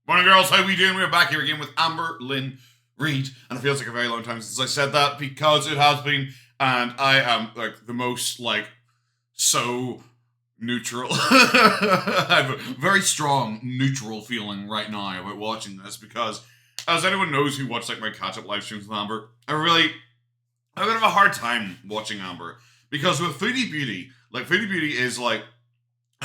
Morning, girls. How we doing? We're back here again with Amberlynn Reid, and it feels like a very long time since I said that because it has been, and I am like the most so neutral. I have a very strong neutral feeling right now about watching this because, as anyone knows who watched my catch-up live streams with Amber, I'm gonna have a hard time watching Amber because with Foodie Beauty, Foodie Beauty is a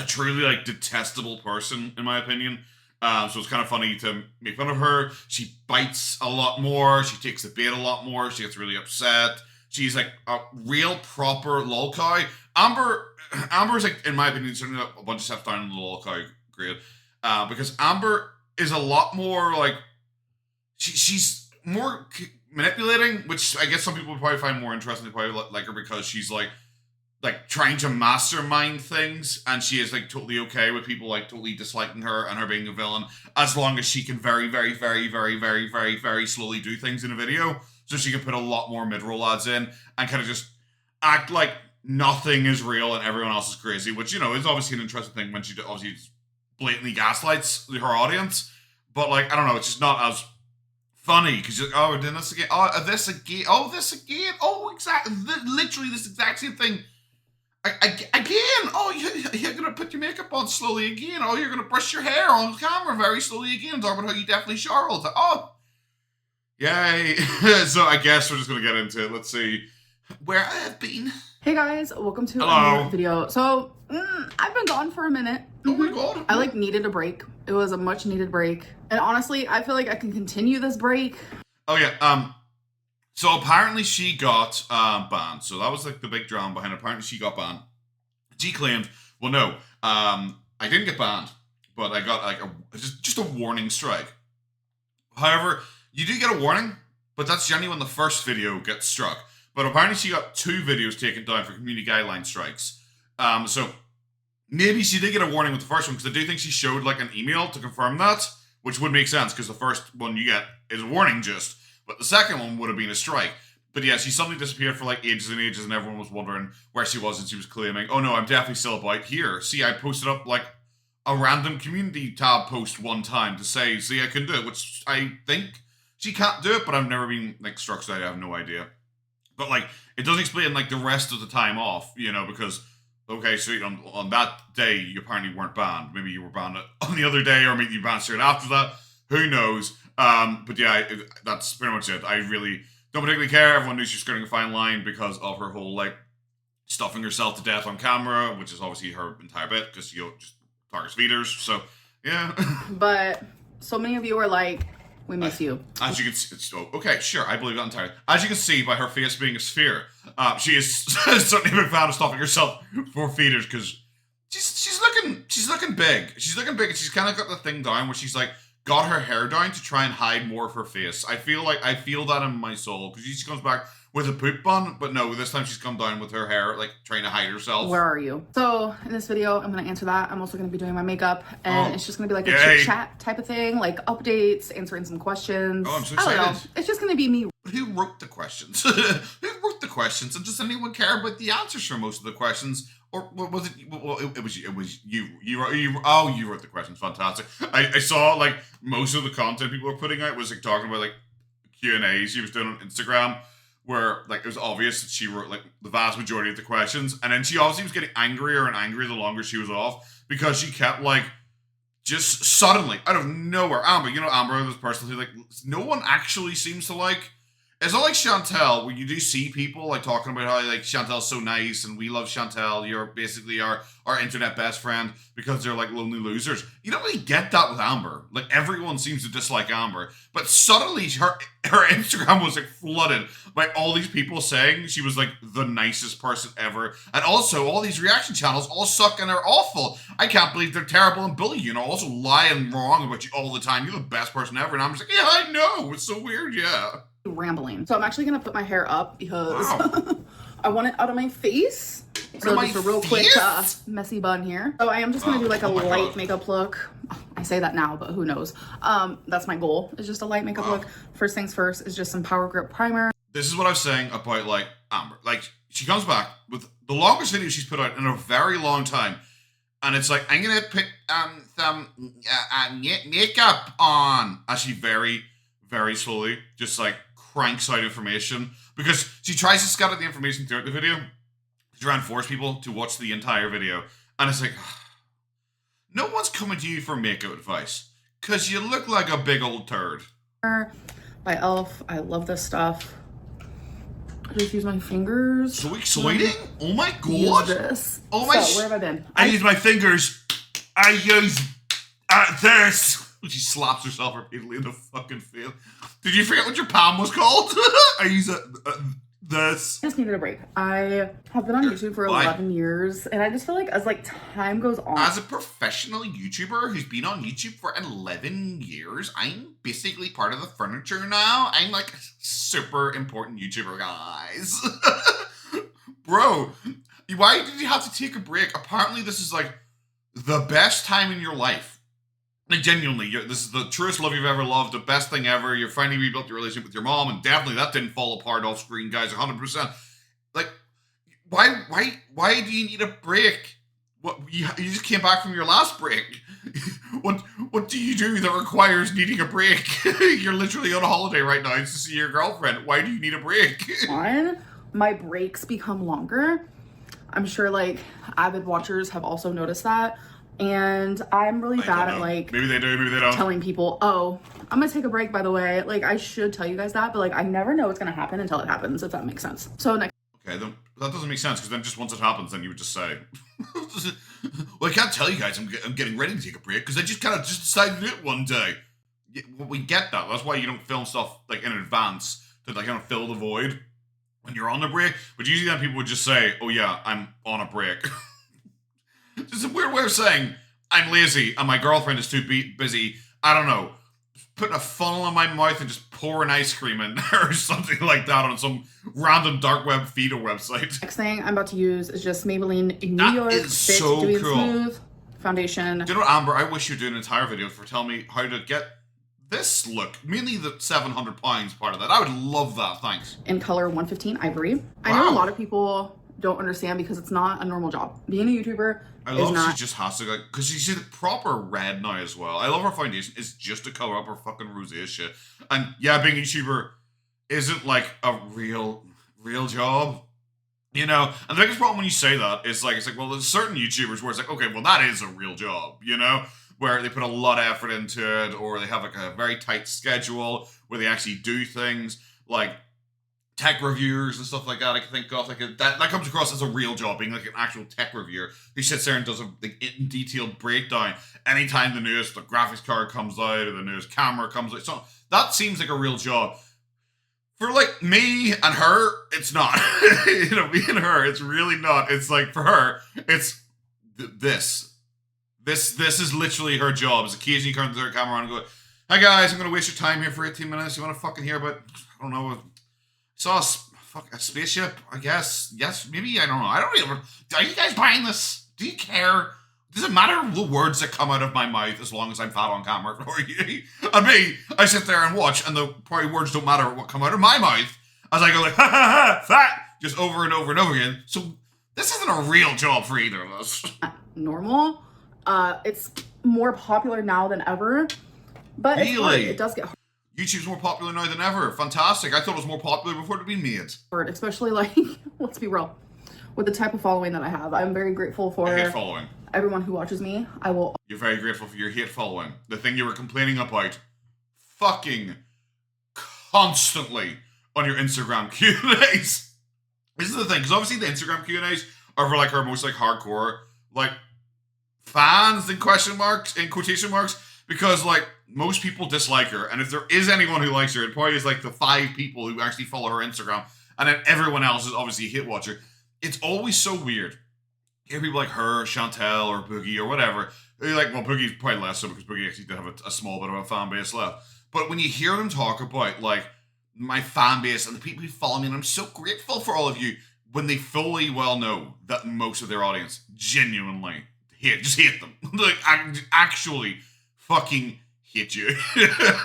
truly detestable person in my opinion. So it's kind of funny to make fun of her. She bites a lot more. She takes the bait a lot more. She gets really upset. She's like a real proper lol cow. Amber's in my opinion, certainly a bunch of steps down in the lol cow grade. Because Amber is a lot more she's more manipulating, which I guess some people would probably find more interesting. They probably like her because she's trying to mastermind things, and she is totally okay with people totally disliking her and her being a villain as long as she can very, very, very, very, very, very, very slowly do things in a video. So she can put a lot more mid-roll ads in and kind of just act like nothing is real and everyone else is crazy, which, is obviously an interesting thing when she obviously blatantly gaslights her audience. But I don't know, it's just not as funny because you're like, oh, we're doing this again. Oh, this again. Oh, this again. Oh, exactly. Literally this exact same thing. Again, oh, you're going to put your makeup on slowly again. Oh, you're going to brush your hair on camera very slowly again. Talk about how you definitely shower all the time. Oh, yay. So I guess we're just going to get into it. Let's see where I have been. Hey guys, welcome to a new video. So, I've been gone for a minute. Oh my god. I needed a break. It was a much needed break. And honestly, I feel like I can continue this break. Oh yeah, so apparently she got banned. So that was the big drama behind it. Apparently she got banned. She claimed, well, no, I didn't get banned, but I got just a warning strike. However, you do get a warning, but that's generally when the first video gets struck. But apparently she got 2 videos taken down for community guideline strikes. So maybe she did get a warning with the first one because I do think she showed an email to confirm that, which would make sense because the first one you get is a warning just. But the second one would have been a strike. But yeah, she suddenly disappeared for ages and ages, and everyone was wondering where she was, and she was claiming, oh no, I'm definitely still about here. See, I posted up a random community tab post one time to say, see, I can do it, which I think she can't do it, but I've never been struck, so I have no idea. But it doesn't explain the rest of the time off, because okay, so on that day you apparently weren't banned. Maybe you were banned on the other day, or maybe you banned straight after that. Who knows? But yeah, that's pretty much it. I really don't particularly care. Everyone knew she was skirting a fine line because of her whole stuffing herself to death on camera, which is obviously her entire bit because she just targets feeders. So yeah. But so many of you are like, we miss you. As you can see, okay, sure, I believe that entirely. As you can see by her face being a sphere, she is certainly a big fan of stuffing herself for feeders because she's looking big. She's looking big, and she's kind of got the thing down where she's got her hair down to try and hide more of her face. I feel that in my soul because she comes back with a poop bun, but no, this time she's come down with her hair trying to hide herself. Where are you? So in this video, I'm gonna answer that. I'm also gonna be doing my makeup, and it's just gonna be a chit chat type of thing, updates, answering some questions. Oh, I'm so excited! I don't know. It's just gonna be me. Who wrote the questions? Who wrote the questions? And does anyone care about the answers for most of the questions? Or was it? Well, it was you. You wrote the questions. Fantastic. I saw most of the content people were putting out was talking about Q&As she was doing on Instagram, where it was obvious that she wrote the vast majority of the questions, and then she obviously was getting angrier and angrier the longer she was off because she kept just suddenly out of nowhere, Amber. Amber, this person who no one actually seems to like. It's not like Chantel, where you do see people talking about how Chantel's so nice and we love Chantel. You're basically our internet best friend because they're lonely losers. You don't really get that with Amber. Everyone seems to dislike Amber, but suddenly her Instagram was flooded by all these people saying she was the nicest person ever, and also all these reaction channels all suck and they're awful. I can't believe they're terrible and bully you. Also lying wrong about you all the time. You're the best person ever, and I'm just yeah, I know. It's so weird. Yeah. Rambling. So I'm actually gonna put my hair up because I want it out of my face. So just a real quick messy bun here. So I am just gonna do a light makeup look. I say that now, but who knows? That's my goal. Is just a light makeup look. First things first is just some Power Grip primer. This is what I was saying about Amber. She comes back with the longest video she's put out in a very long time. and it's like, I'm gonna put some makeup on, as she very, very slowly just like cranks out information, because she tries to scatter the information throughout the video to try and force people to watch the entire video, and it's like, no one's coming to you for makeup advice because you look like a big old turd. By Elf. I love this stuff. I just use my fingers. So exciting! Oh my god! Use this. Oh my! So, where have I been? I use my fingers. I use this. She slaps herself repeatedly in the fucking face. Did you forget what your palm was called? I use this. I just needed a break. I have been on YouTube for 11 years, and I just feel like as like time goes on. As a professional YouTuber who's been on YouTube for 11 years, I'm basically part of the furniture now. I'm like super important YouTuber, guys. Bro, why did you have to take a break? Apparently this is like the best time in your life. Like, genuinely, this is the truest love you've ever loved, the best thing ever. You're finally rebuilt your relationship with your mom, and definitely that didn't fall apart off screen, guys, 100%. Like, why do you need a break? What you just came back from your last break. What do you do that requires needing a break? You're literally on a holiday right now to see your girlfriend. Why do you need a break? My breaks become longer. I'm sure like avid watchers have also noticed that. And I'm really bad at like, maybe they do, maybe they don't, telling people, oh, I'm gonna take a break, by the way. Like, I should tell you guys that, but like, I never know what's gonna happen until it happens, if that makes sense. So next. Okay, then that doesn't make sense, because then just once it happens, then you would just say, well, I can't tell you guys I'm getting ready to take a break, because I just kind of just decided to do it one day. Yeah, well, we get that. That's why you don't film stuff like in advance to like kind of fill the void when you're on a break. But usually then people would just say, oh yeah, I'm on a break. It's a weird way of saying I'm lazy and my girlfriend is too busy, I don't know, putting a funnel in my mouth and just pouring ice cream in or something like that on some random dark web feeder website. Next thing I'm about to use is just Maybelline New York Fit so Dewy cool. Smooth Foundation. Do you know, Amber, I wish you'd do an entire video for telling me how to get this look, mainly the 700 pounds part of that. I would love that, thanks. In color 115 Ivory. Wow. I know a lot of people don't understand because it's not a normal job. Being a YouTuber I love she just has to go, because she's a proper red now as well. I love her foundation. It's just to cover up her fucking rosacea shit. And yeah, being a YouTuber isn't like a real job. You know? And the biggest problem when you say that is like, it's like, well, there's certain YouTubers where it's like, okay, well, that is a real job, you know? Where they put a lot of effort into it, or they have like a very tight schedule where they actually do things like tech reviewers and stuff like that. I can think of like that comes across as a real job, being like an actual tech reviewer who sits there and does a like in detailed breakdown anytime the newest graphics card comes out or the newest camera comes out. So that seems like a real job. For like me and her, it's not. You know, me and her, it's really not. It's like for her, it's this is literally her job. It's occasionally turns her camera on and go, "Hi guys, I'm gonna waste your time here for 18 minutes. You want to fucking hear about I don't know." Saw a spaceship, I guess. Yes, maybe, I don't know. I don't even... Are you guys buying this? Do you care? Does it matter the words that come out of my mouth as long as I'm fat on camera for you? And me, I sit there and watch, and the probably words don't matter what come out of my mouth as I go like, ha ha ha, fat, just over and over and over again. So this isn't a real job for either of us. Normal. It's more popular now than ever, but really? It's hard. It does get hard. YouTube's more popular now than ever. Fantastic. I thought it was more popular before it had been made. Especially like, let's be real, with the type of following that I have. I'm very grateful for hate following. Everyone who watches me. You're very grateful for your hate following. The thing you were complaining about fucking constantly on your Instagram Q&As. This is the thing, because obviously the Instagram Q&As are for like our most like hardcore like fans in quotation marks, because like most people dislike her, and if there is anyone who likes her, it probably is like the 5 people who actually follow her Instagram, and then everyone else is obviously a hit watcher. It's always so weird. You hear people like her, Chantel, or Boogie, or whatever. They're like, well, Boogie's probably less so because Boogie actually did have a small bit of a fan base left. But when you hear them talk about like my fan base and the people who follow me, and I'm so grateful for all of you, when they fully well know that most of their audience genuinely hate them. Like, actually fucking hate you.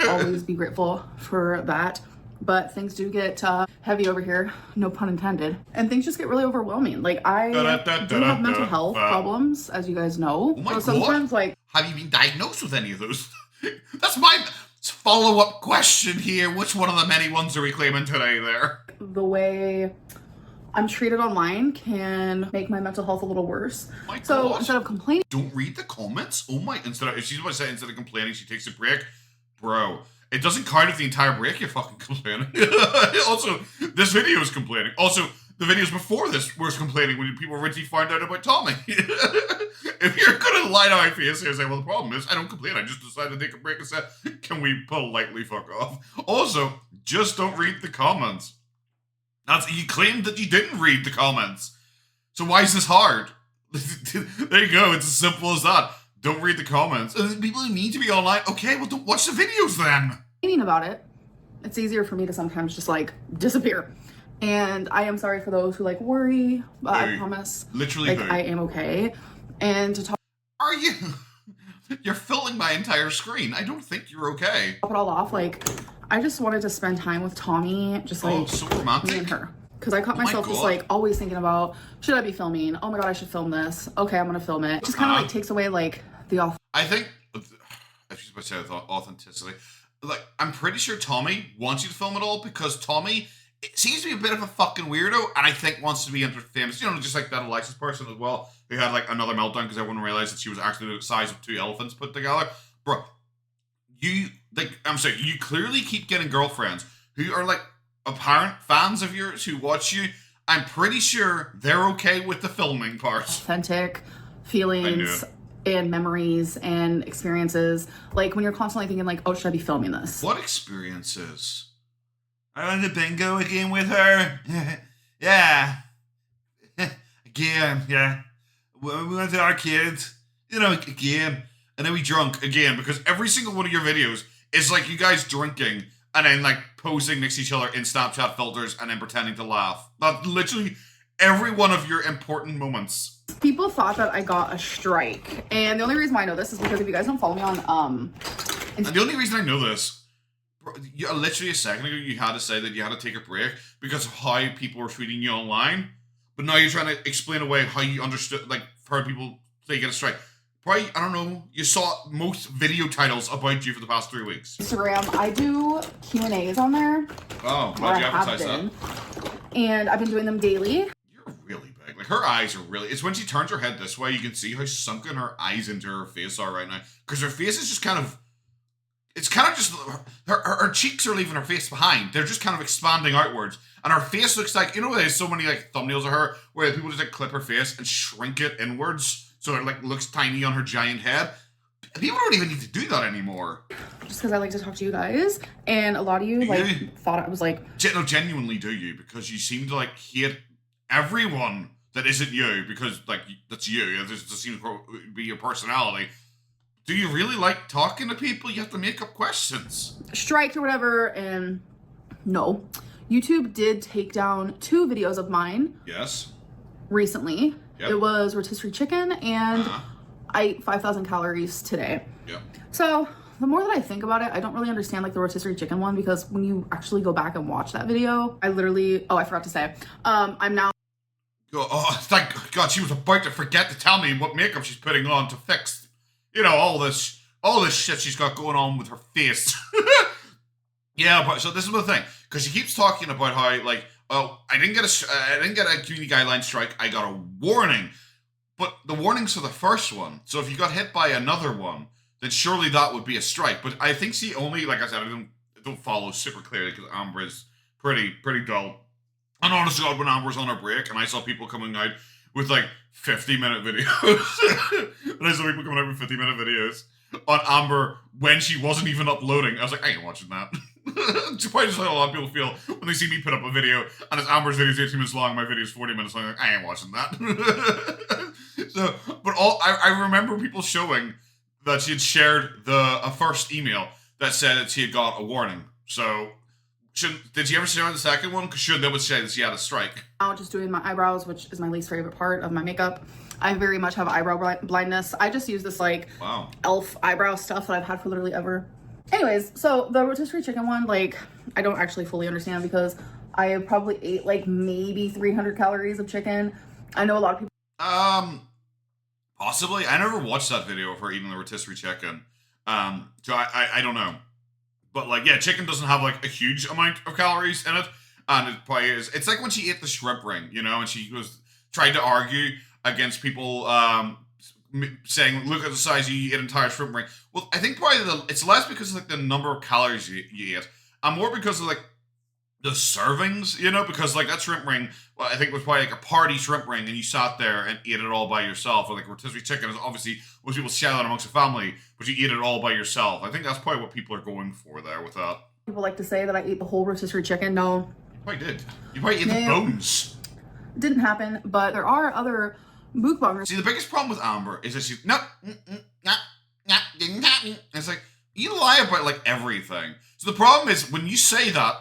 Always be grateful for that. but things do get heavy over here, no pun intended, and things just get really overwhelming. Like, I do have mental health problems, as you guys know. Oh my so sometimes, God. like, have you been diagnosed with any of those? That's my follow-up question here. Which one of the many ones are we claiming today there? the way I'm treated online can make my mental health a little worse. My so God. instead of complaining, don't read the comments. Oh my! If she's about to say instead of complaining, she takes a break, bro. It doesn't count if the entire break you're fucking complaining. Also, this video is complaining. Also, the videos before this were complaining when people originally found out about Tommy. If you're gonna lie to my face here and say, well, the problem is I don't complain. I just decided to take a break and say, can we politely fuck off? Also, just don't read the comments. You claimed that you didn't read the comments. So why is this hard? There you go. It's as simple as that. Don't read the comments. People who need to be online. Okay, well, don't watch the videos then. About it, it's easier for me to sometimes just like disappear. And I am sorry for those who like worry, but I promise, literally, like, I am okay. And to top are you? You're filling my entire screen. I don't think you're okay. it all off, like, I just wanted to spend time with Tommy, just like so romantic. me and her. Because I caught myself just like always thinking about, should I be filming? Oh my God, I should film this. Okay, I'm gonna film it. It just kind of like takes away like the I think, if she's about to say authenticity, like, I'm pretty sure Tommy wants you to film it all because Tommy seems to be a bit of a fucking weirdo and I think wants to be famous. You know, just like that Alexis person as well who had like another meltdown because everyone realized that she was actually the size of 2 elephants put together. Bro, I'm saying, you clearly keep getting girlfriends who are like apparent fans of yours who watch you. I'm pretty sure they're okay with the filming part. Authentic feelings and memories and experiences. Like when you're constantly thinking like, oh, should I be filming this? What experiences? I went to bingo again with her. Yeah. Again, yeah. We went to the arcade, you know, again. And then we drunk again because every single one of your videos is like you guys drinking and then like posing next to each other in Snapchat filters and then pretending to laugh. That's literally every one of your important moments. People thought that I got a strike. And the only reason why I know this is because if you guys don't follow me on and the only reason I know this, literally a second ago you had to say that you had to take a break because of how people were treating you online. But now you're trying to explain away how you understood, like, heard people say get a strike. Probably, I don't know, you saw most video titles about you for the past 3 weeks. Instagram, I do Q&As on there. Oh, glad you advertise that. And I've been doing them daily. You're really big. Like, her eyes are really... It's when she turns her head this way, you can see how sunken her eyes into her face are right now. Because her face is just kind of... It's kind of just... Her cheeks are leaving her face behind. They're just kind of expanding outwards. And her face looks like... You know, there's so many, like, thumbnails of her where people just, like, clip her face and shrink it inwards so it, like, looks tiny on her giant head. People don't even need to do that anymore. Just because I like to talk to you guys. And a lot of you, like, thought I was, like... No, genuinely do you? Because you seem to, like, hate everyone that isn't you. Because, like, that's you. It just seems to be your personality. Do you really like talking to people? You have to make up questions. Strike or whatever, and no. YouTube did take down 2 videos of mine. Yes. Recently. Yep. It was rotisserie chicken, and I ate 5,000 calories today. Yep. So, the more that I think about it, I don't really understand, like, the rotisserie chicken one, because when you actually go back and watch that video, I literally... Oh, I forgot to say. I'm now... Oh, thank God, she was about to forget to tell me what makeup she's putting on to fix... You know, all this shit she's got going on with her face. Yeah, but so this is the thing, because she keeps talking about how, like, oh, I didn't get a community guideline strike. I got a warning, but the warning's for the first one. So if you got hit by another one, then surely that would be a strike. But I think she only, like I said, I don't follow super clearly because Amber is pretty dull. And honestly, God, when Amber was on her break, and I saw people coming out with like 50-minute videos. And I saw people coming out with 50-minute videos on Amber when she wasn't even uploading. I was like, I ain't watching that. It's probably just how a lot of people feel when they see me put up a video and it's Amber's video is 18 minutes long, my video is 40 minutes long. Like, I ain't watching that. So, but I remember people showing that she had shared a first email that said that she had got a warning. So, did she ever share the second one? Because that would say that she had a strike. Now just doing my eyebrows, which is my least favorite part of my makeup. I very much have eyebrow blindness. I just use this like elf eyebrow stuff that I've had for literally ever. Anyways, so the rotisserie chicken one, like, I don't actually fully understand because I probably ate like maybe 300 calories of chicken. I know a lot of people. Possibly. I never watched that video of her eating the rotisserie chicken. So I don't know. But like, yeah, chicken doesn't have like a huge amount of calories in it. And it probably is. It's like when she ate the shrimp ring, you know, and she was trying to argue against people saying, look at the size you eat an entire shrimp ring. Well, I think probably it's less because of like the number of calories you eat, and more because of like the servings, you know, because like that shrimp ring, well, I think it was probably like a party shrimp ring, and you sat there and ate it all by yourself. Or like rotisserie chicken is obviously most people share that amongst the family, but you eat it all by yourself. I think that's probably what people are going for there with that. People like to say that I ate the whole rotisserie chicken. No. You probably did. You probably ate the bones. Didn't happen, but there are other mukbangers. See, the biggest problem with Amber is that she, didn't happen. It's like, you lie about like everything. So the problem is when you say that,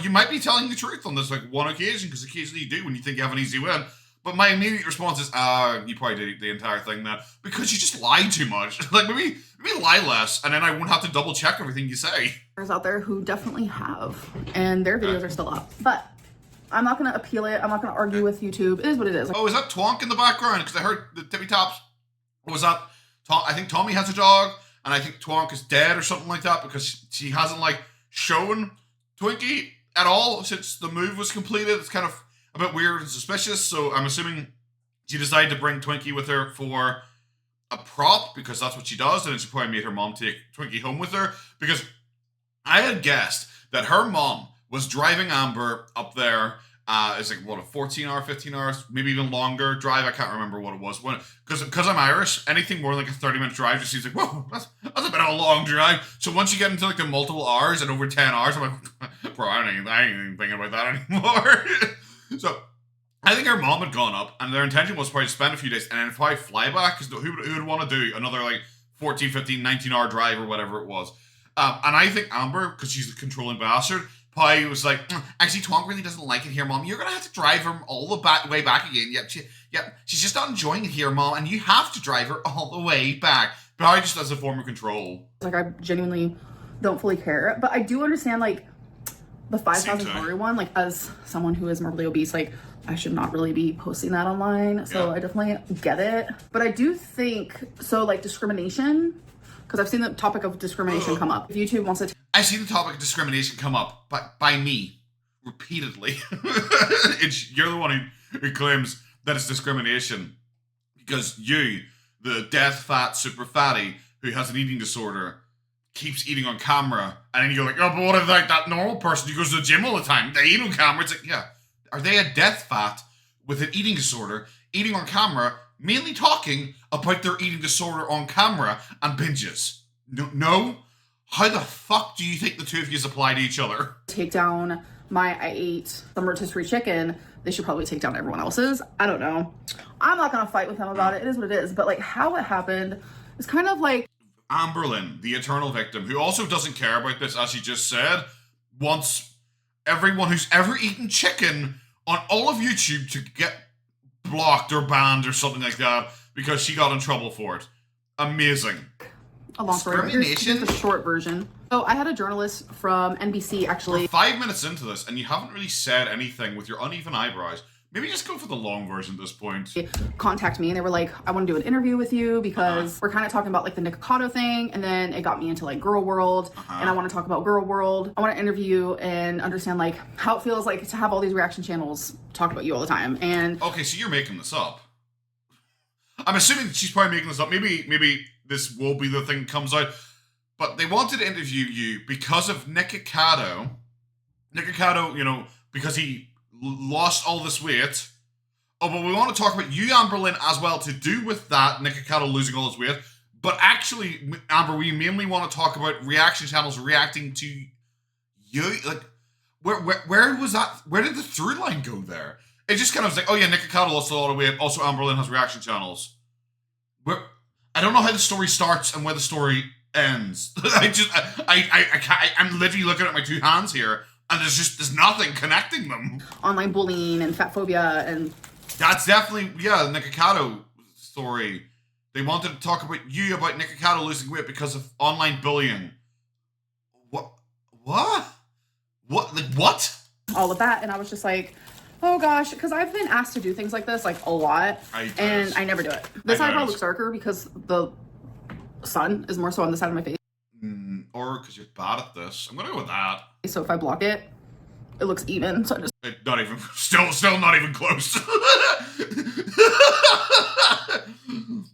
you might be telling the truth on this like one occasion, because occasionally you do when you think you have an easy win. But my immediate response is, you probably did the entire thing then, because you just lie too much. Like maybe lie less, and then I won't have to double check everything you say. There's out there who definitely have, and their videos are still up. But I'm not gonna appeal it. I'm not gonna argue with YouTube. It is what it is. Oh, is that Twonk in the background? Because I heard the tippy tops. What was that? I think Tommy has a dog, and I think Twonk is dead or something like that, because she hasn't like shown Twinkie at all since the move was completed. It's kind of a bit weird and suspicious. So I'm assuming she decided to bring Twinkie with her for a prop, because that's what she does, and then she probably made her mom take Twinkie home with her, because I had guessed that her mom was driving Amber up there. It's like, what, a 14-hour, 15 hours, maybe even longer drive. I can't remember what it was. Because I'm Irish, anything more than like a 30-minute drive just seems like, whoa, that's a bit of a long drive. So once you get into like the multiple hours and over 10 hours, I'm like, bro, I ain't even thinking about that anymore. So I think her mom had gone up, and their intention was probably to spend a few days and then probably fly back, because who would want to do another like 14, 15, 19-hour drive or whatever it was. And I think Amber, because she's the controlling bastard, probably was like, actually, Twonk really doesn't like it here, Mom. You're going to have to drive her all the way back again. She's just not enjoying it here, Mom, and you have to drive her all the way back. Probably just as a form of control. Like, I genuinely don't fully care. But I do understand, like, the 5,000 calorie one, like, as someone who is morbidly obese, like, I should not really be posting that online. So I definitely get it. But I do think, so, like, discrimination, because I've seen the topic of discrimination come up. If YouTube wants to... I've seen the topic of discrimination come up by me repeatedly. You're the one who claims that it's discrimination because you, the death fat super fatty who has an eating disorder, keeps eating on camera, and then you go like, oh, but what if like that normal person who goes to the gym all the time, they eat on camera? It's like, yeah, are they a death fat with an eating disorder, eating on camera, mainly talking about their eating disorder on camera and binges? No? How the fuck do you think the two of you apply to each other? Take down I ate some rotisserie chicken, they should probably take down everyone else's. I don't know. I'm not gonna fight with them about it. It is what it is. But like how it happened is kind of like... Amberlynn, the eternal victim, who also doesn't care about this, as she just said, wants everyone who's ever eaten chicken on all of YouTube to get blocked or banned or something like that because she got in trouble for it. Amazing. A long story. Here's the short version. So I had a journalist from NBC actually. We're 5 minutes into this and you haven't really said anything with your uneven eyebrows. Maybe just go for the long version at this point. Contact me and they were like, I want to do an interview with you because we're kind of talking about like the Nikocado thing, and then it got me into like Gorlworld, and I want to talk about Gorlworld. I want to interview you and understand like how it feels like to have all these reaction channels talk about you all the time. And okay, so you're making this up. I'm assuming she's probably making this up. Maybe this will be the thing that comes out. But they wanted to interview you because of Nikocado. Nikocado, you know, because he lost all this weight. Oh, but we want to talk about you, Amberlynn, as well, to do with that, Nikocado losing all his weight. But actually, Amber, we mainly want to talk about reaction channels reacting to you. Like, where was that? Where did the through line go there? It just kind of was like, oh yeah, Nikocado lost a lot of weight. Also, Amberlynn has reaction channels. I don't know how the story starts and where the story ends. I'm literally looking at my two hands here, and there's nothing connecting them. Online bullying and fat phobia, and that's definitely the Nikocado story. They wanted to talk about you, about Nikocado losing weight because of online bullying. What? What? What? Like, what? All of that. And I was just like, oh gosh, because I've been asked to do things like this like a lot, and I never do it. This eyebrow looks darker because the sun is more so on the side of my face. Or because you're bad at this. I'm gonna go with that. So if I block it, it looks even. So I just not even still not even close.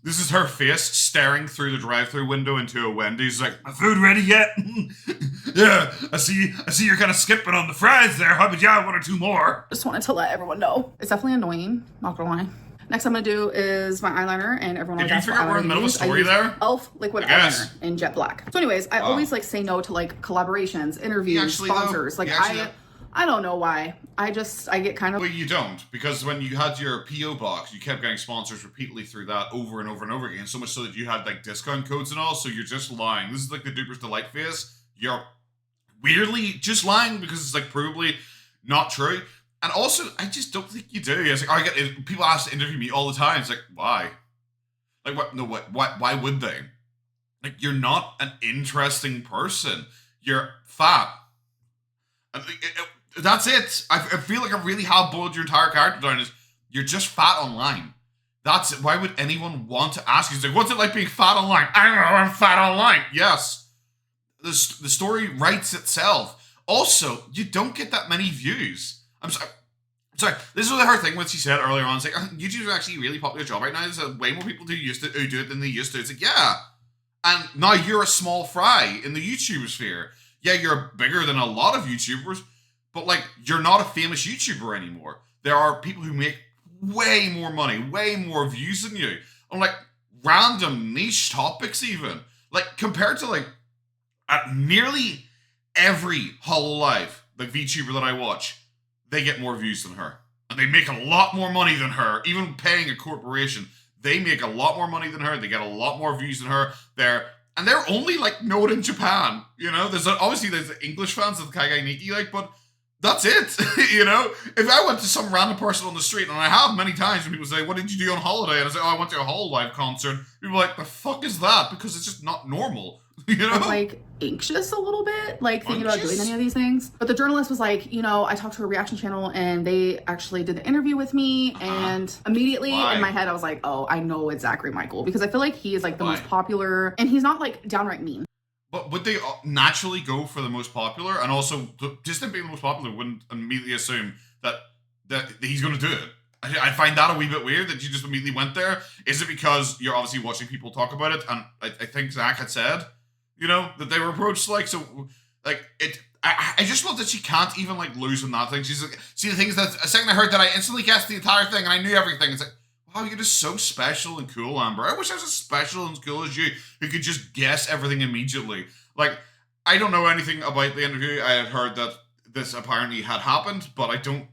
This is her face staring through the drive-through window into a Wendy's. Like, my food ready yet? Yeah, I see you're kind of skipping on the fries there. How about you have one or two more? just wanted to let everyone know. It's definitely annoying, not gonna lie. Next I'm gonna do is my eyeliner, and everyone always asks what eyeliner to use. Story there? Elf liquid eyeliner in jet black. So anyways, I always like say no to like collaborations, interviews, sponsors. Like I don't know why. I get kind of... Well, you don't, because when you had your P.O. box, you kept getting sponsors repeatedly through that over and over and over again, so much so that you had, like, discount codes and all, so you're just lying. This is like the Duper's Delight face. You're weirdly just lying because it's, like, provably not true. And also, I just don't think you do. It's like, people ask to interview me all the time. It's like, why? Like, what? No, what? Why would they? Like, you're not an interesting person. You're fat. And that's it. I feel like I really have boiled your entire character down as you're just fat online. That's it. Why would anyone want to ask you? It's like, what's it like being fat online? I don't know, I'm fat online. Yes. The story writes itself. Also, you don't get that many views. I'm sorry. This was her thing when she said earlier on, it's like, YouTube's actually a really popular job right now. There's way more people who do it than they used to. It's like, yeah. And now you're a small fry in the YouTuber sphere. Yeah, you're bigger than a lot of YouTubers, but, like, you're not a famous YouTuber anymore. There are people who make way more money, way more views than you, on, like, random niche topics even. Like, compared to, like, nearly every Hololive, like, VTuber that I watch, they get more views than her. And they make a lot more money than her, even paying a corporation. They make a lot more money than her. They get a lot more views than her. And they're only, like, known in Japan, you know? Obviously there's the English fans of the Kaigai Nikki, like, but that's it, you know? If I went to some random person on the street, and I have many times when people say, what did you do on holiday? And I say, oh, I went to a Hololive concert. People are like, the fuck is that? Because it's just not normal, you know? I'm, like, anxious a little bit, like, thinking about doing any of these things. But the journalist was like, you know, I talked to a reaction channel, and they actually did the interview with me, and immediately in my head, I was like, oh, I know it's Zachary Michael, because I feel like he is, like, the most popular, and he's not, like, downright mean. But would they naturally go for the most popular? And also, just them being the most popular wouldn't immediately assume that he's going to do it. I find that a wee bit weird that you just immediately went there. Is it because you're obviously watching people talk about it? And I think Zach had said, you know, that they were approached like, so, like, it... I just love that she can't even, like, lose in that thing. She's like, see, the thing is that a second I heard that, I instantly guessed the entire thing and I knew everything. It's like, wow, you're just so special and cool, Amber. I wish I was as special and cool as you, who could just guess everything immediately. Like, I don't know anything about the interview. I had heard that this apparently had happened, but I don't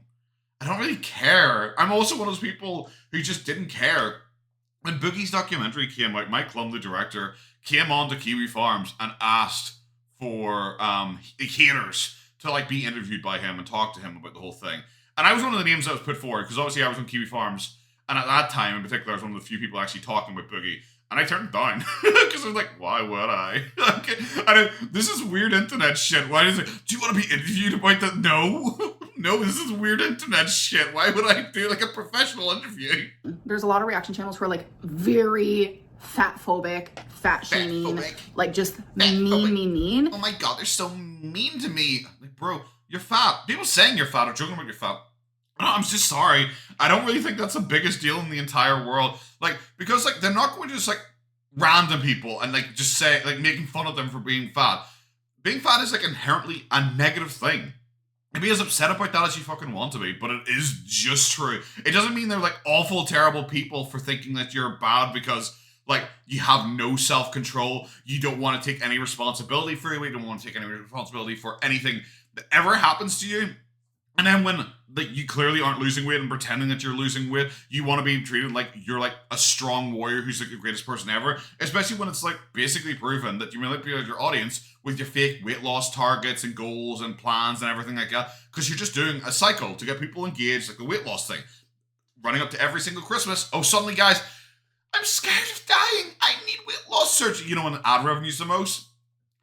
really care. I'm also one of those people who just didn't care. When Boogie's documentary came out, Mike Lum, the director, came on to Kiwi Farms and asked for the haters to, like, be interviewed by him and talk to him about the whole thing. And I was one of the names that was put forward, because obviously I was on Kiwi Farms. And at that time, in particular, I was one of the few people actually talking with Boogie. And I turned it down. Because I was like, why would I? This is weird internet shit. Why is it? Do you want to be interviewed about that? No. No, this is weird internet shit. Why would I do, like, a professional interview? There's a lot of reaction channels who are, like, very fat-phobic, fat-shaming. Like, just mean. Oh my god, they're so mean to me. Like, bro, you're fat. People saying you're fat or joking about you're fat. No, I'm just sorry. I don't really think that's the biggest deal in the entire world. Like, because, like, they're not going to just, like, random people and, like, just say, like, making fun of them for being fat. Being fat is, like, inherently a negative thing. And be as upset about that as you fucking want to be, but it is just true. It doesn't mean they're, like, awful, terrible people for thinking that you're bad because, like, you have no self-control. You don't want to take any responsibility for it. You don't want to take any responsibility for anything that ever happens to you. And then when, like, you clearly aren't losing weight and pretending that you're losing weight, you want to be treated like you're, like, a strong warrior who's, like, the greatest person ever. Especially when it's, like, basically proven that you manipulate your audience with your fake weight loss targets and goals and plans and everything like that. Because you're just doing a cycle to get people engaged, like the weight loss thing. Running up to every single Christmas. Oh, suddenly, guys, I'm scared of dying. I need weight loss surgery. You know when ad revenue's the most?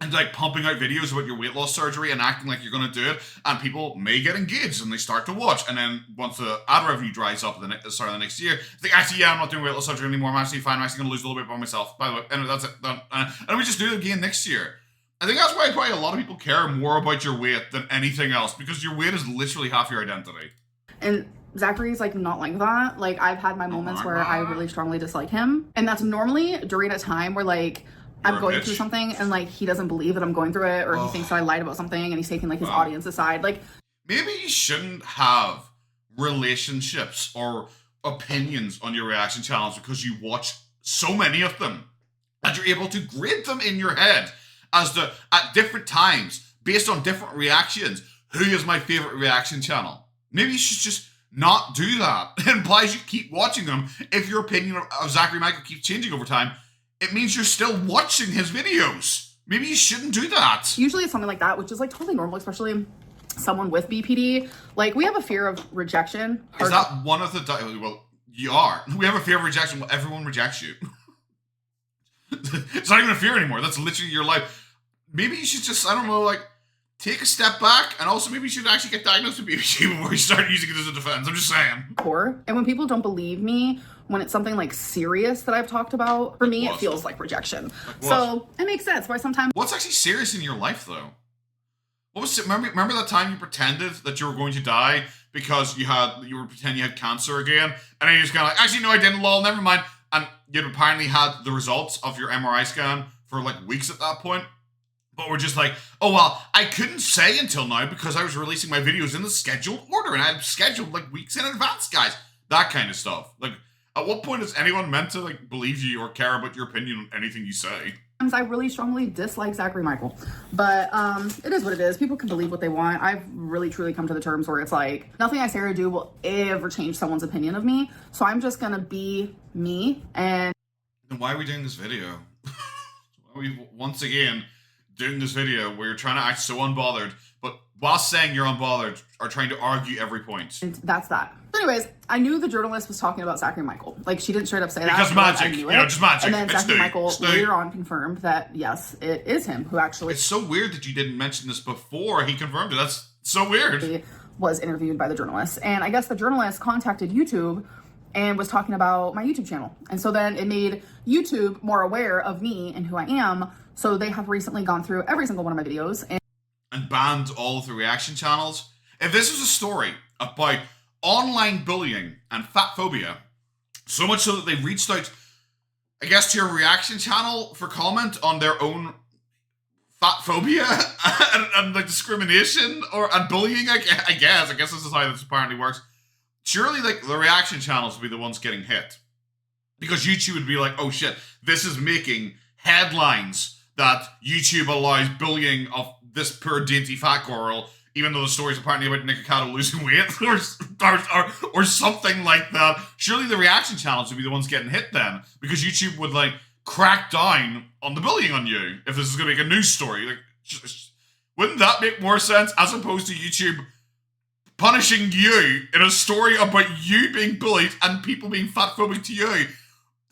and like pumping out videos about your weight loss surgery and acting like you're going to do it, and people may get engaged and they start to watch, and then once the ad revenue dries up at the start of the next year, they think, actually, yeah, I'm not doing weight loss surgery anymore, I'm actually fine, I'm actually going to lose a little bit by myself, by the way, and that's it, and we just do it again next year. I think that's why probably a lot of people care more about your weight than anything else, because your weight is literally half your identity. And Zachary's like not like that. Like, I've had my moments where I really strongly dislike him, and that's normally during a time where like I'm going through something and like he doesn't believe that I'm going through it, or he thinks that I lied about something and he's taking like his audience aside. Like, maybe you shouldn't have relationships or opinions on your reaction channels because you watch so many of them and you're able to grade them in your head as to at different times based on different reactions. Who is my favorite reaction channel? Maybe you should just not do that. It implies you keep watching them. If your opinion of Zachary Michael keeps changing over time, it means you're still watching his videos. Maybe you shouldn't do that. Usually it's something like that, which is like totally normal, especially someone with BPD. Like, we have a fear of rejection. Is that one of the... Well, you are. We have a fear of rejection. Well, everyone rejects you. It's not even a fear anymore. That's literally your life. Maybe you should just, I don't know, like, take a step back, and also maybe you should actually get diagnosed with BPD before you start using it as a defense. I'm just saying. And when people don't believe me, when it's something like serious that I've talked about, for me, it feels like rejection. So it makes sense why sometimes... What's actually serious in your life, though? What was it? Remember that time you pretended that you were going to die because you were pretending you had cancer again, and then you just kind of like, actually, no, I didn't, lol, never mind. And you'd apparently had the results of your MRI scan for like weeks at that point. But we're just like, oh, well, I couldn't say until now because I was releasing my videos in the scheduled order, and I had scheduled like weeks in advance, guys. That kind of stuff. Like, at what point is anyone meant to like believe you or care about your opinion on anything you say? I really strongly dislike Zachary Michael, but it is what it is. People can believe what they want. I've really truly come to the terms where it's like nothing I say or do will ever change someone's opinion of me. So I'm just gonna be me. And then why are we doing this video? Once again doing this video where you're trying to act so unbothered, but while saying you're unbothered, are trying to argue every point. And that's that. But anyways, I knew the journalist was talking about Zachary Michael. Like, she didn't straight up say that. Because magic, just magic. And then Zachary Michael later on confirmed that, yes, it is him who actually... It's so weird that you didn't mention this before he confirmed it. That's so weird. He was interviewed by the journalist. And I guess the journalist contacted YouTube and was talking about my YouTube channel. And so then it made YouTube more aware of me and who I am. So they have recently gone through every single one of my videos and banned all of the reaction channels. If this was a story about online bullying and fat phobia, so much so that they reached out, I guess, to your reaction channel for comment on their own fat phobia and like discrimination and bullying, I guess this is how this apparently works. Surely, like, the reaction channels would be the ones getting hit. Because YouTube would be like, oh shit, this is making headlines that YouTube allows bullying of this poor dainty fat girl, even though the story's apparently about Nick Ocado losing weight or something like that. Surely the reaction channels would be the ones getting hit then, because YouTube would like crack down on the bullying on you if this is going to make a news story. Like, wouldn't that make more sense as opposed to YouTube punishing you in a story about you being bullied and people being fat phobic to you?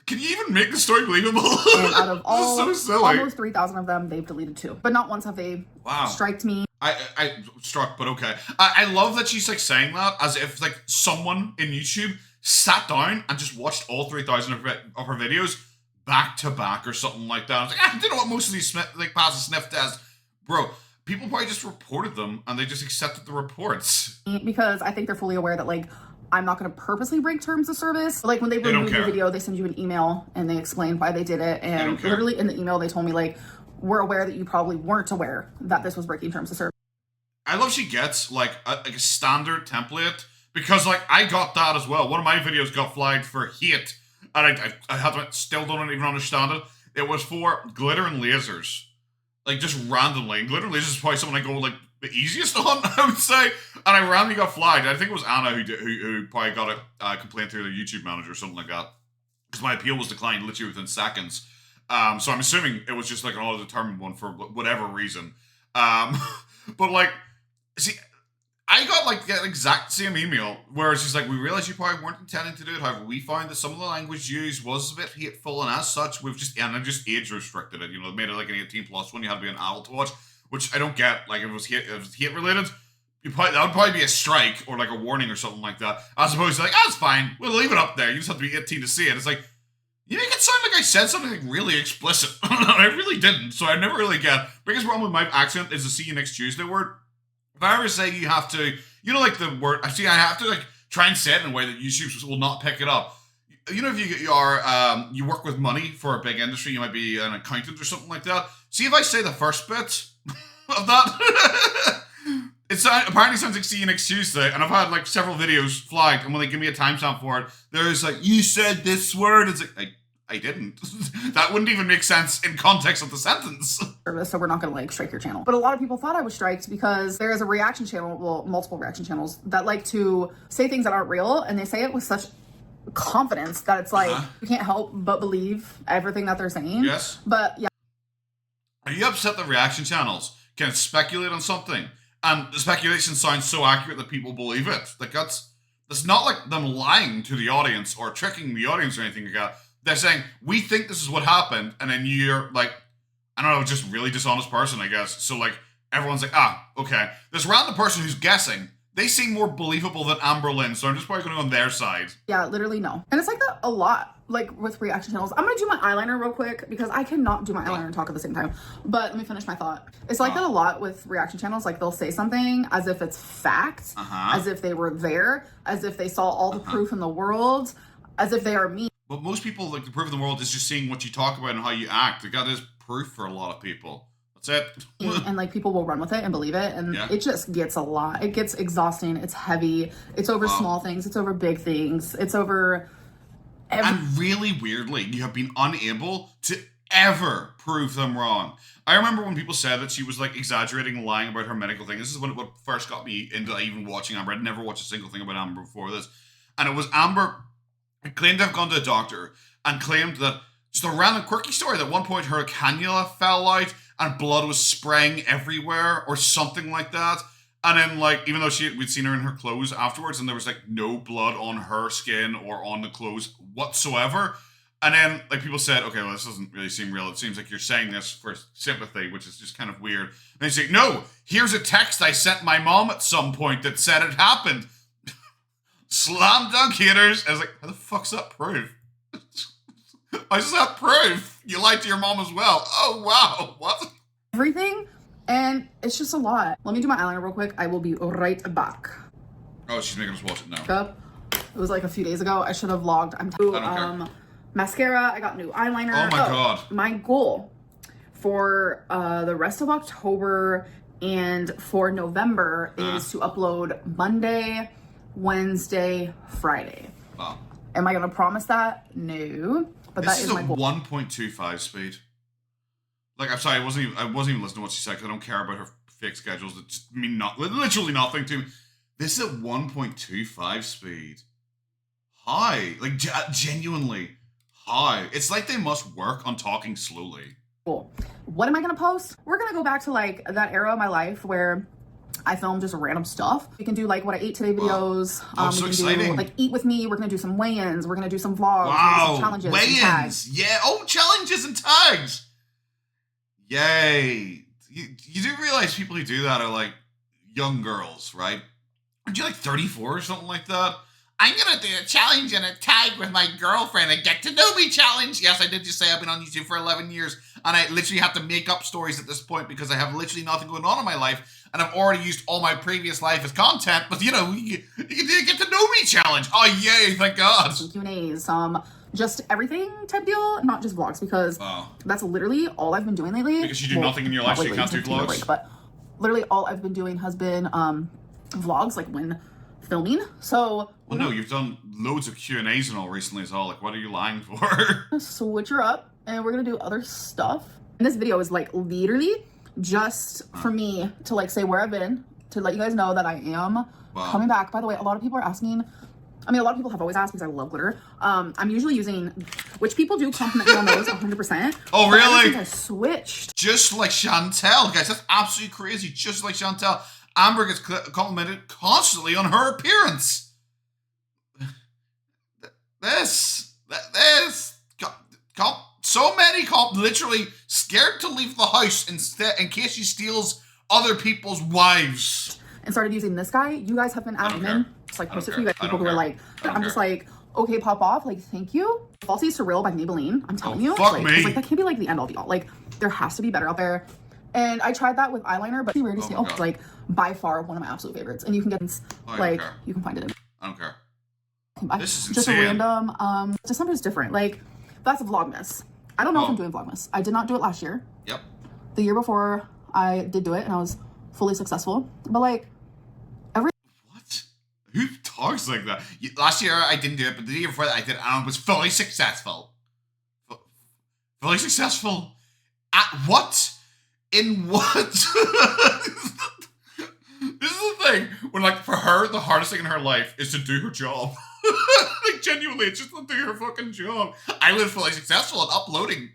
Can you even make the story believable? And out of all, so silly. Almost 3,000 of them, they've deleted too. But not once have they striked me. I struck, but okay. I love that she's like saying that as if like someone in YouTube sat down and just watched all 3,000 of her videos back to back or something like that. I was like, I didn't know what most of these like pass a sniff test. Bro, people probably just reported them and they just accepted the reports. Because I think they're fully aware that like I'm not going to purposely break terms of service. But, like, when they remove the video, they send you an email and they explain why they did it. And literally in the email, they told me, like, we're aware that you probably weren't aware that this was breaking terms of service. I love she gets, like a standard template. Because, like, I got that as well. One of my videos got flagged for hate. And I haven't, still don't even understand it. It was for glitter and lasers. Like, just randomly. And glitter and lasers is probably something I go, like, the easiest on, I would say. And I randomly got flagged. I think it was Anna who probably got a complaint through their YouTube manager or something like that. Because my appeal was declined literally within seconds. So I'm assuming it was just like an auto-determined one for whatever reason. But like, see, I got like the exact same email where she's like, we realize you probably weren't intending to do it. However, we found that some of the language used was a bit hateful, and as such, we've just age restricted it. You know, made it like an 18+ one. You had to be an adult to watch, which I don't get. Like, if it was hate related, that would probably be a strike or like a warning or something like that. As opposed to like, it's fine. We'll leave it up there. You just have to be 18 to see it. It's like, you make it sound like I said something like really explicit. I really didn't. So I never really get. Biggest problem with my accent is the see you next Tuesday word. If I ever say you have to, you know, like the word, I have to like try and say it in a way that YouTube will not pick it up. You know, if you work with money for a big industry, you might be an accountant or something like that. See if I say the first bit of that. It apparently sounds like see you next Tuesday, and I've had like several videos flagged, and when they give me a timestamp for it, there's like, you said this word. It's like, I didn't. That wouldn't even make sense in context of the sentence. So we're not gonna like strike your channel. But a lot of people thought I was striked because there is a reaction channel, well, multiple reaction channels that like to say things that aren't real, and they say it with such confidence that it's like you can't help but believe everything that they're saying. Yes. But yeah. Are you upset that reaction channels can speculate on something, and the speculation sounds so accurate that people believe it? Like that's not like them lying to the audience or tricking the audience or anything like that. They're saying, we think this is what happened, and then you're like, I don't know, just really dishonest person, I guess. So, like, everyone's like, okay. This random person who's guessing, they seem more believable than Amberlynn, so I'm just probably going to go on their side. Yeah, literally no. And it's like that a lot, like, with reaction channels. I'm going to do my eyeliner real quick, because I cannot do my eyeliner and talk at the same time. But let me finish my thought. It's like that a lot with reaction channels. Like, they'll say something as if it's fact, as if they were there, as if they saw all the proof in the world, as if they are me. But most people, like, the proof of the world is just seeing what you talk about and how you act. Like, that is proof for a lot of people. That's it. And like, people will run with it and believe it, and it just gets a lot. It gets exhausting. It's heavy. It's over small things. It's over big things. It's over and really weirdly, you have been unable to ever prove them wrong. I remember when people said that she was like exaggerating, lying about her medical thing. This is what first got me into even watching Amber. I'd never watched a single thing about Amber before this. And it was Amber claimed to have gone to a doctor and claimed that just a random quirky story that at one point her cannula fell out and blood was spraying everywhere or something like that. And then, like, even though we'd seen her in her clothes afterwards and there was like no blood on her skin or on the clothes whatsoever. And then, like, people said, okay, well, this doesn't really seem real. It seems like you're saying this for sympathy, which is just kind of weird. And they say, no, here's a text I sent my mom at some point that said it happened. Slam dunk haters. I was like, how the fuck's that proof? I just have proof. You lied to your mom as well. Oh, wow. What? Everything. And it's just a lot. Let me do my eyeliner real quick. I will be right back. Oh, she's making us watch it now. It was like a few days ago. I should have vlogged. I don't care. Mascara. I got new eyeliner. Oh my god. My goal for the rest of October and for November is to upload Monday, Wednesday, Friday. Wow. Am I going to promise that? No. But that is my goal. 1.25 speed. Like, I'm sorry, I wasn't even listening to what she said because I don't care about her fake schedules. It just mean literally nothing to me. This is at 1.25 speed. How? Like, genuinely, how? It's like they must work on talking slowly. Cool. What am I going to post? We're going to go back to, like, that era of my life where I film just random stuff. We can do, like, what I ate today videos. Oh, so exciting. Do, like, eat with me. We're going to do some weigh-ins. We're going to do some vlogs. Wow. Some challenges. Weigh-ins. Yeah. Oh, challenges and tags. Yay. You do realize people who do that are, like, young girls, right? Aren't you, like, 34 or something like that? I'm going to do a challenge and a tag with my girlfriend, a get to know me challenge. Yes, I did just say I've been on YouTube for 11 years, and I literally have to make up stories at this point because I have literally nothing going on in my life, and I've already used all my previous life as content, but, you know, you can do a get to know me challenge. Oh, yay, thank God. Some Q&As, just everything type deal, not just vlogs, because that's literally all I've been doing lately. Because you do nothing in your life, so you can't do vlogs? Break, but literally all I've been doing has been vlogs, like when filming, so... Well, no, you've done loads of Q&As and all recently as well. Like, what are you lying for? Switch her up, and we're gonna do other stuff. And this video is, like, literally just for me to, like, say where I've been, to let you guys know that I am coming back. By the way, a lot of people are asking... I mean, a lot of people have always asked because I love glitter. I'm usually using, which people do compliment me on those 100%. Oh, really? I switched. Just like Chantel, guys. That's absolutely crazy. Just like Chantel. Amber gets complimented constantly on her appearance. So many literally scared to leave the house in case she steals other people's wives. And started using this guy. You guys have been adding in. Just like posted for you guys people who are like, I'm just like, okay, pop off. Like, thank you. Falsy Surreal by Amberlynn. I'm telling you. Fuck me. Like, that can't be like the end all be all. Like, there has to be better out there. And I tried that with eyeliner, but it's weird to see. It's like by far one of my absolute favorites. And you can get like, you can find it in. I don't care. This is just insane. a random, December's different. Like, that's a Vlogmas. I don't know if I'm doing Vlogmas. I did not do it last year. Yep. The year before I did do it and I was fully successful. But like, what? Who talks like that? Last year I didn't do it, but the year before that I did, and I was fully successful. Fully successful? At what? In what? This is the thing. When, like, for her, the hardest thing in her life is to do her job. Like, genuinely, it's just to do her fucking job. I was fully successful at uploading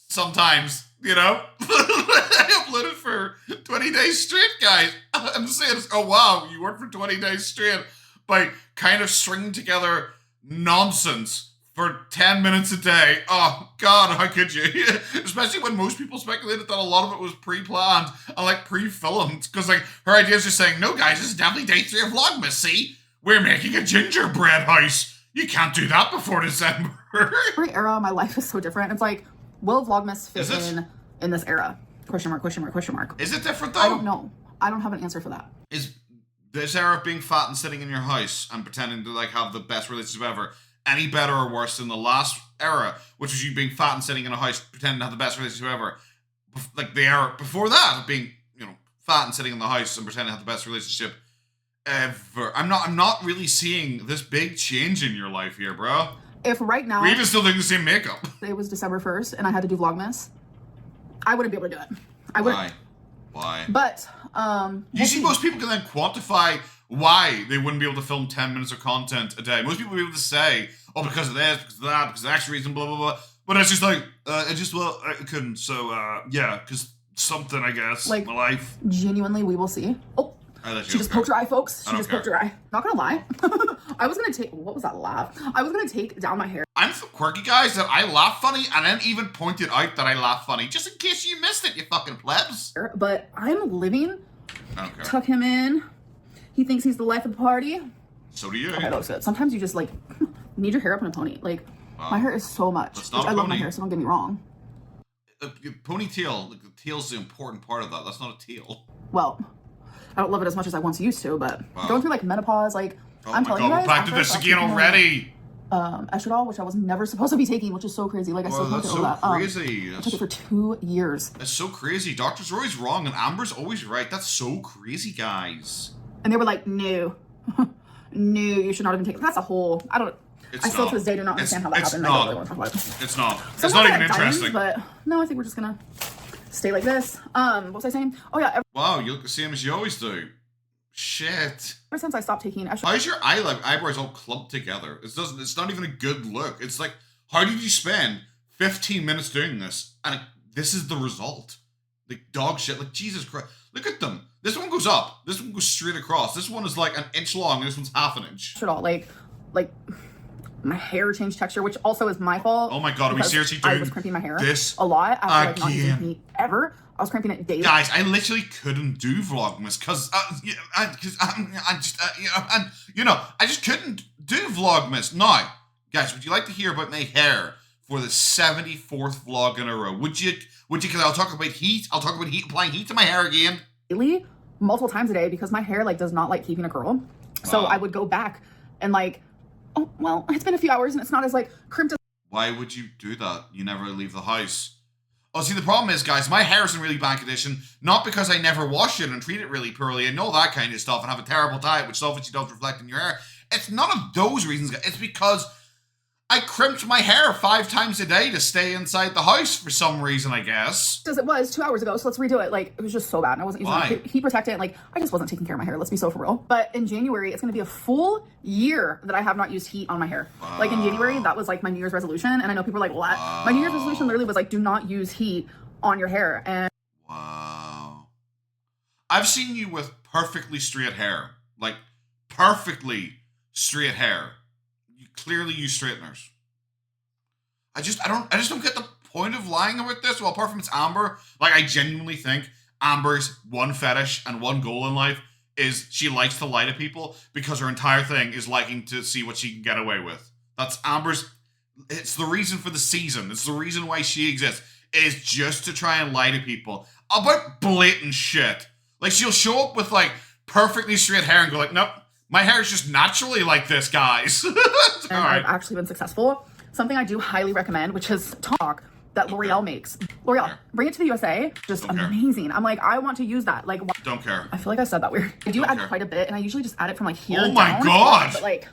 sometimes, you know? I uploaded for 20 days straight, guys. I'm saying, oh wow, you worked for 20 days straight by kind of stringing together nonsense for 10 minutes a day. Oh God, how could you? Especially when most people speculated that a lot of it was pre-planned and like pre-filmed. Because like her idea is just saying, no guys, this is definitely day 3 of Vlogmas, see? We're making a gingerbread house. You can't do that before December. Every era of my life is so different. It's like, will Vlogmas fit in this era? Question mark, question mark, question mark. Is it different though? I don't know. I don't have an answer for that. Is this era of being fat and sitting in your house and pretending to like have the best relationship ever any better or worse than the last era, which was you being fat and sitting in a house pretending to have the best relationship ever? Like the era before that of being, you know, fat and sitting in the house and pretending to have the best relationship ever. I'm not really seeing this big change in your life here, bro. If right now we're even still doing the same makeup. It was December 1st and I had to do Vlogmas, I wouldn't be able to do it. I wouldn't. Why? But you see, most people can then quantify why they wouldn't be able to film 10 minutes of content a day. Most people will be able to say, oh, because of this, because of that, because of the extra reason, blah, blah, blah. But it's just like, I couldn't. So, yeah, because something, I guess, like, my life. Genuinely, we will see. Oh, she just poked her eye, folks. She just poked her eye. Not gonna lie. I was gonna take, what was that laugh? I was gonna take down my hair. I'm so quirky, guys, that I laugh funny and then even pointed out that I laugh funny, just in case you missed it, you fucking plebs. But I'm living. Tuck him in. He thinks he's the life of the party. So do you. Okay, that looks good. Sometimes you just like need your hair up in a pony. Like, my hair is so much. Which I love my hair, so don't get me wrong. Ponytail, like, the tail's the important part of that. That's not a tail. Well, I don't love it as much as I once used to, but going through like menopause, like, I'm telling you guys. We're back to this again already. Estradiol, which I was never supposed to be taking, which is so crazy. Like, I still that's so that. crazy. I took it for 2 years. That's so crazy. Doctors are always wrong, and Amber's always right. That's so crazy, guys. And they were like, no, no, you should not have been taking. That's a whole. I still to this day do not understand how that happened. I don't really want to talk about it. It's not. So it's not even interesting. But no, I think we're just gonna stay like this. What was I saying? Oh yeah. Wow, you look the same as you always do. Shit. Ever since I stopped taking estradiol. How's your eyebrows all clumped together? It's not even a good look. It's like, how did you spend 15 minutes doing this? And this is the result. Like dog shit. Like, Jesus Christ. Look at them. This one goes up. This one goes straight across. This one is like an inch long. And this one's half an inch. Estradiol, like my hair changed texture, which also is my fault. Oh my God, are we seriously doing I was crimping my hair this a lot after like not using heat ever. I was crimping it daily. Guys, I literally couldn't do Vlogmas because I just couldn't do Vlogmas. Now, guys, would you like to hear about my hair for the 74th vlog in a row? Would you? Because I'll talk about heat. I'll talk about applying heat to my hair again. Daily, multiple times a day, because my hair like does not like keeping a curl. So I would go back and like, oh well, it's been a few hours and it's not as like crimped as. Why would you do that? You never leave the house. Oh, see, the problem is, guys, my hair is in really bad condition, not because I never wash it and treat it really poorly and all that kind of stuff and have a terrible diet, which obviously does reflect in your hair. It's none of those reasons, guys. It's because I crimped my hair 5 times a day to stay inside the house for some reason, I guess. As it was 2 hours ago, so let's redo it. Like, it was just so bad, and I wasn't using heat protectant. Like, I just wasn't taking care of my hair. Let's be so for real. But in January, it's going to be a full year that I have not used heat on my hair. Like, in January, that was like my New Year's resolution, and I know people are like, what? My New Year's resolution literally was like, do not use heat on your hair. And wow. I've seen you with perfectly straight hair. Like, perfectly straight hair. You clearly use straighteners. I just don't get the point of lying about this. Well, apart from it's Amber, like, I genuinely think Amber's one fetish and one goal in life is she likes to lie to people because her entire thing is liking to see what she can get away with. That's Amber's. It's the reason for the season. It's the reason why she exists. Is just to try and lie to people about blatant shit. Like, she'll show up with, like, perfectly straight hair and go like, nope, my hair is just naturally like this, guys. And I've actually been successful. Something I do highly recommend, which is talk that L'Oreal makes. L'Oreal, bring it to the USA. Just amazing. I'm like, I want to use that. Like, don't care. I feel like I said that weird. I do add quite a bit, and I usually just add it from like here. Oh my god! But like,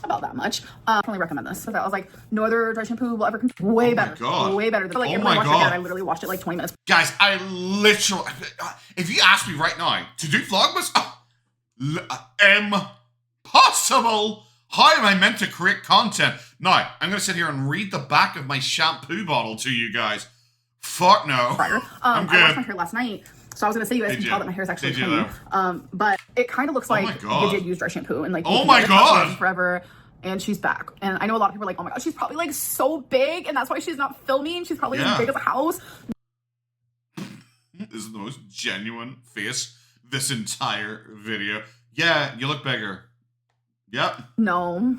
about that much. I definitely recommend this. So that was like, no other dry shampoo will ever compare. Way better. Way better. Like, oh my god! I literally watched it like 20 minutes. Guys, I literally, if you ask me right now to do Vlogmas, impossible. How am I meant to create content? Now, I'm going to sit here and read the back of my shampoo bottle to you guys. Fuck no. I'm good. I washed my hair last night, so I was going to say you guys can tell that my hair is actually clean. But it kind of looks like they did use dry shampoo. And like, oh my god. Forever. And she's back. And I know a lot of people are like, oh my god, she's probably like so big, and that's why she's not filming. She's probably as big as a house. This is the most genuine face this entire video. Yeah, you look bigger. Yep. No.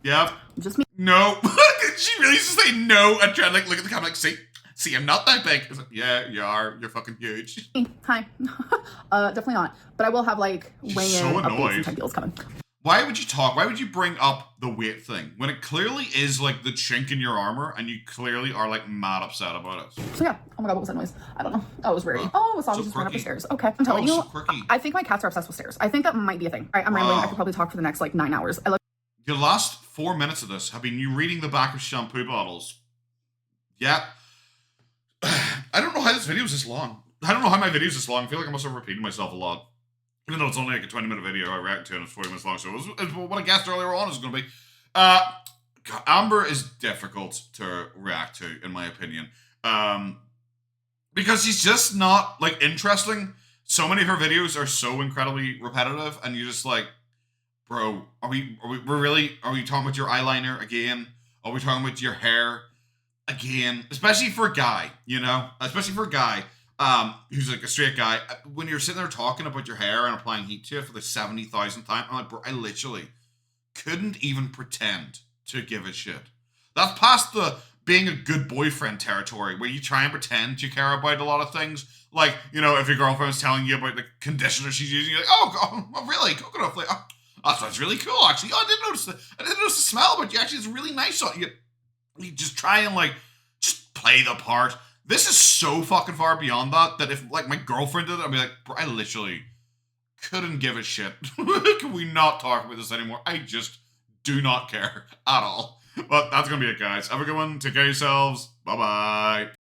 Yep. Just me. No. Did she really just say no and try to like look at the camera like, see, I'm not that big. Like, yeah, you are. You're fucking huge. Hi. Definitely not. But I will have like weigh-in updates and type deals coming. Why would you bring up the weight thing when it clearly is like the chink in your armor and you clearly are like mad upset about it? So yeah, oh my god, what was that noise? I don't know. Oh, it was weird. Massages just ran up the stairs. Okay, I'm telling you, so I think my cats are obsessed with stairs. I think that might be a thing. All right, I'm rambling. I could probably talk for the next like 9 hours. The last 4 minutes of this have been you reading the back of shampoo bottles. Yeah. I don't know how this video is this long. I don't know how my video is this long. I feel like I must have repeated myself a lot. Even though it's only like a 20-minute video I react to and it's 40 minutes long, so it's what I guessed earlier on is going to be. Amber is difficult to react to, in my opinion. Because she's just not, like, interesting. So many of her videos are so incredibly repetitive, and you're just like, bro, are we talking about your eyeliner again? Are we talking about your hair again? Especially for a guy, you know? Especially for a guy. Who's like a straight guy, when you're sitting there talking about your hair and applying heat to it for the 70,000th time, I'm like, bro, I literally couldn't even pretend to give a shit. That's past the being a good boyfriend territory, where you try and pretend you care about a lot of things. Like, you know, if your girlfriend's telling you about the conditioner she's using, you're like, oh, God, really? Coconut flavor? Oh, that sounds really cool, actually. Oh, I didn't notice the smell, but actually, it's really nice on you. You just try and, like, just play the part. This is so fucking far beyond that if, like, my girlfriend did it, I'd be like, bro, I literally couldn't give a shit. Can we not talk about this anymore? I just do not care at all. But that's going to be it, guys. Have a good one. Take care of yourselves. Bye-bye.